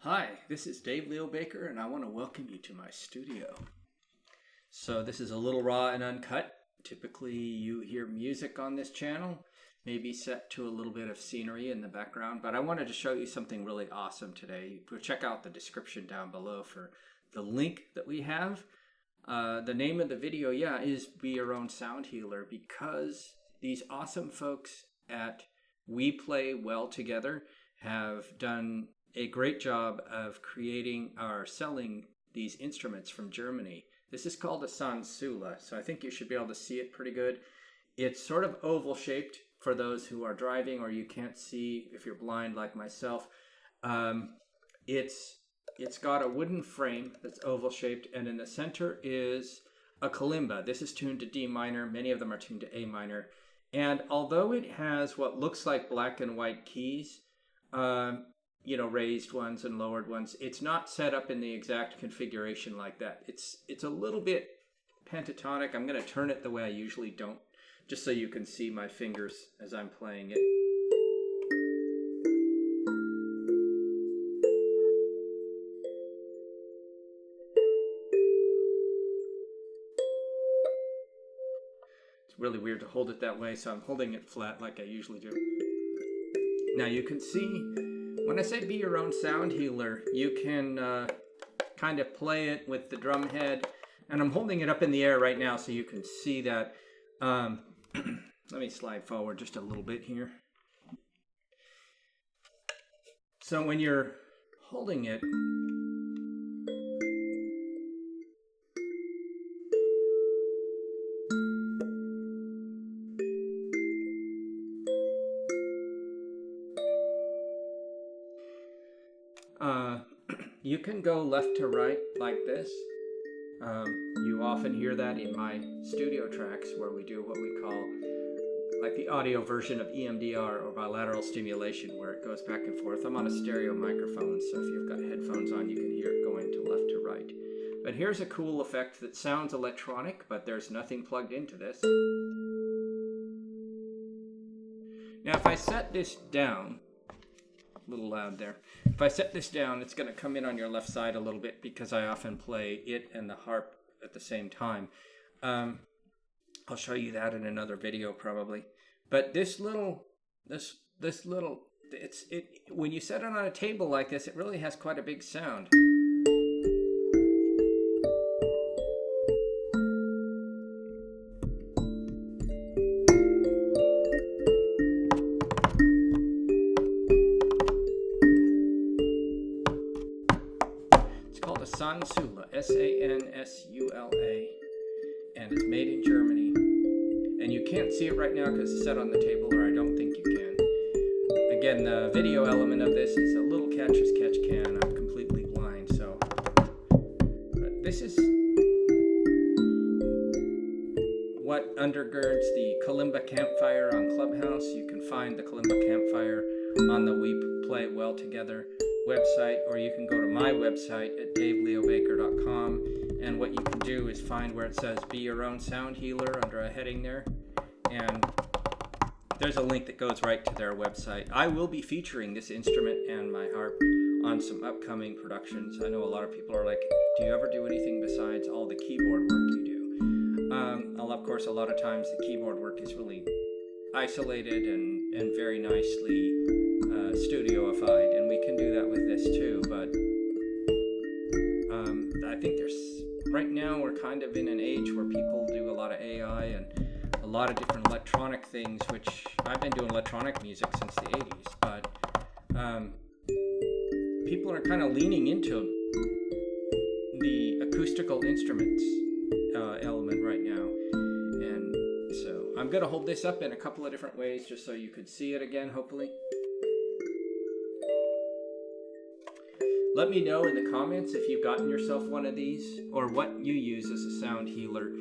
Hi, this is Dave Leo Baker, and I want to welcome you to my studio. So this is a little raw and uncut. Typically you hear music on this channel, maybe set to a little bit of scenery in the background, but I wanted to show you something really awesome today. Check out the description down below for the link that we have. The name of the video, is Be Your Own Sound Healer, because these awesome folks at We Play Well Together have done a great job of creating or selling these instruments from Germany. This is called a Sansula, so I think you should be able to see it pretty good. It's sort of oval shaped for those who are driving or you can't see if you're blind like myself. It's got a wooden frame that's oval shaped, and in the center is a kalimba. This is tuned to D minor. Many of them are tuned to A minor. And although it has what looks like black and white keys, raised ones and lowered ones, it's not set up in the exact configuration like that. It's a little bit pentatonic. I'm going to turn it the way I usually don't, just so you can see my fingers as I'm playing it. It's really weird to hold it that way, so I'm holding it flat like I usually do. Now you can see, when I say be your own sound healer, you can kind of play it with the drum head. And I'm holding it up in the air right now so you can see that. Let me slide forward just a little bit here. So when you're holding it, you can go left to right like this. You often hear that in my studio tracks where we do what we call like the audio version of EMDR or bilateral stimulation, where it goes back and forth. I'm on a stereo microphone, so if you've got headphones on, you can hear it going to left to right. But here's a cool effect that sounds electronic, but there's nothing plugged into this. Now if I set this down, a little loud there. If I set this down, it's going to come in on your left side a little bit because I often play it and the harp at the same time. I'll show you that in another video probably. But when you set it on a table like this, it really has quite a big sound. Sansula, S-A-N-S-U-L-A, and it's made in Germany. And you can't see it right now because it's set on the table, or I don't think you can. Again, the video element of this is a little catch as catch can. I'm completely blind, so. But this is what undergirds the Kalimba Campfire on Clubhouse. You can find the Kalimba Campfire on the We Play Well Together website, or you can go to my website at daveleobaker.com, and what you can do is find where it says Be Your Own Sound Healer under a heading there, and there's a link that goes right to their website. I will be featuring this instrument and my harp on some upcoming productions. I know a lot of people are like, do you ever do anything besides all the keyboard work you do? Of course, a lot of times the keyboard work is really isolated and very nicely studioified, and we can do that with this too, but I think right now we're kind of in an age where people do a lot of AI and a lot of different electronic things, which I've been doing electronic music since the 80s, but people are kind of leaning into the acoustical instruments element right now. And so I'm going to hold this up in a couple of different ways just so you could see it again, hopefully. Let me know in the comments if you've gotten yourself one of these or what you use as a sound healer.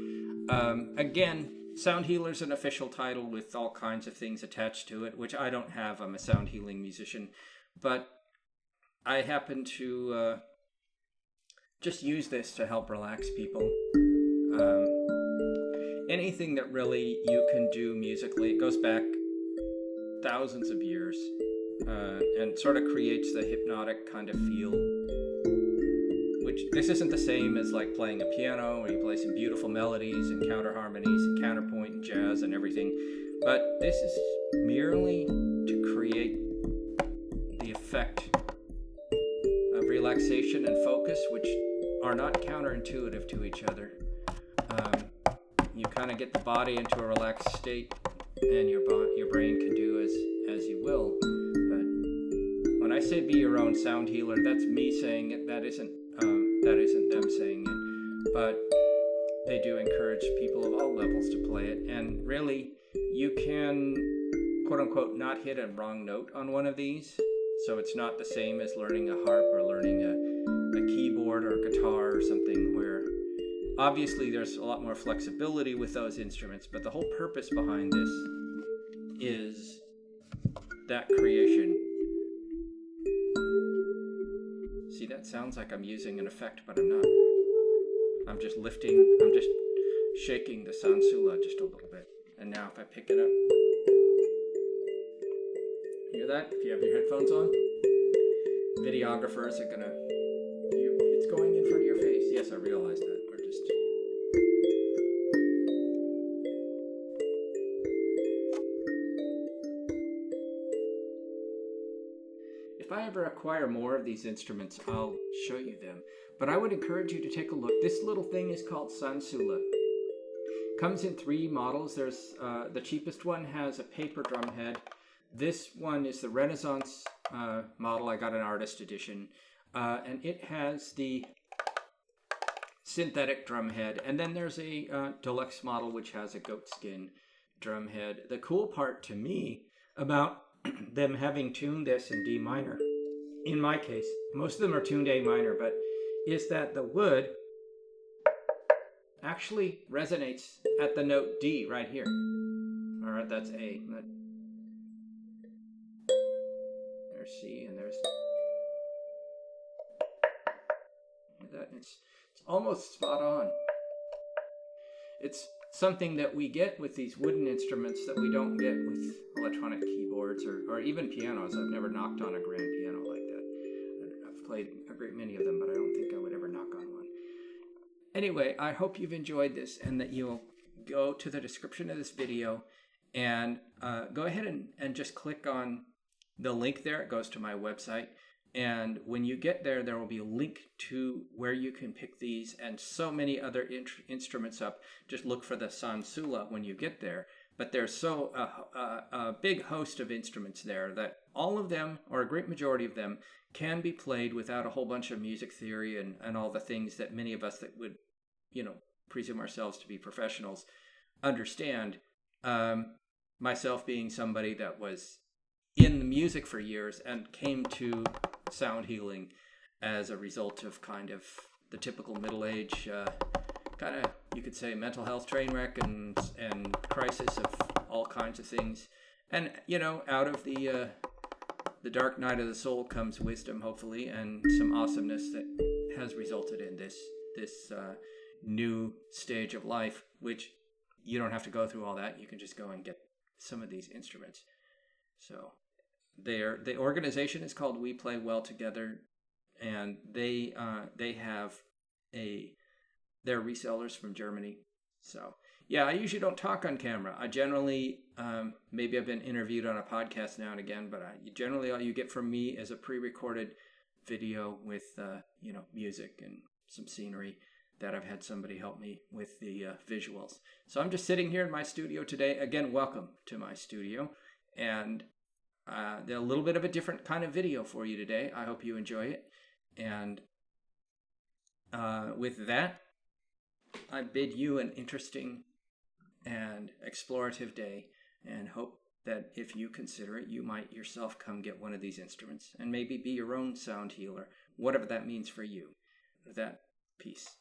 Again, sound healer is an official title with all kinds of things attached to it, which I don't have. I'm a sound healing musician, but I happen to just use this to help relax people. Anything that really you can do musically, it goes back thousands of years. and sort of creates the hypnotic kind of feel. Which this isn't the same as like playing a piano where you play some beautiful melodies and counter harmonies and counterpoint and jazz and everything, but this is merely to create the effect of relaxation and focus, which are not counterintuitive to each other. You kind of get the body into a relaxed state, and your brain can do as you will. But when I say be your own sound healer, that's me saying it. That isn't them saying it. But they do encourage people of all levels to play it. And really, you can, quote unquote, not hit a wrong note on one of these. So it's not the same as learning a harp or learning a keyboard or a guitar or something, where obviously there's a lot more flexibility with those instruments, but the whole purpose behind this is that creation. See, that sounds like I'm using an effect, but I'm not. I'm just shaking the Sansula just a little bit. And now if I pick it up, hear that? If you have your headphones on, videographers are gonna, it's going in front of your face. Yes, I realize that. We're just, if I ever acquire more of these instruments, I'll show you them. But I would encourage you to take a look. This little thing is called Sansula. Comes in 3 models. There's the cheapest one has a paper drum head. This one is the Renaissance model. I got an artist edition. And it has the synthetic drum head. And then there's a deluxe model which has a goatskin drum head. The cool part to me about them having tuned this in D minor, in my case, most of them are tuned A minor, but is that the wood actually resonates at the note D right here. All right, that's A. There's C, and there's that. It's almost spot on. It's something that we get with these wooden instruments that we don't get with electronic keyboards or even pianos. I've never knocked on a grand piano like that. I've played a great many of them, but I don't think I would ever knock on one. Anyway, I hope you've enjoyed this and that you'll go to the description of this video and go ahead and just click on the link there. It goes to my website. And when you get there, there will be a link to where you can pick these and so many other instruments up. Just look for the Sansula when you get there. But there's a big host of instruments there that all of them, or a great majority of them, can be played without a whole bunch of music theory and all the things that many of us that would, presume ourselves to be professionals understand. Myself being somebody that was in the music for years and came to sound healing as a result of kind of the typical middle-age kind of, you could say, mental health train wreck and crisis of all kinds of things. And out of the dark night of the soul comes wisdom, hopefully, and some awesomeness that has resulted in this new stage of life, which you don't have to go through all that. You can just go and get some of these instruments. So the organization is called We Play Well Together, and they have they're resellers from Germany. So yeah, I usually don't talk on camera. I generally maybe I've been interviewed on a podcast now and again, but generally all you get from me is a pre-recorded video with music and some scenery that I've had somebody help me with the visuals. So I'm just sitting here in my studio today. Again, welcome to my studio, and a little bit of a different kind of video for you today. I hope you enjoy it. And with that, I bid you an interesting and explorative day, and hope that if you consider it, you might yourself come get one of these instruments and maybe be your own sound healer, whatever that means for you. With that, peace.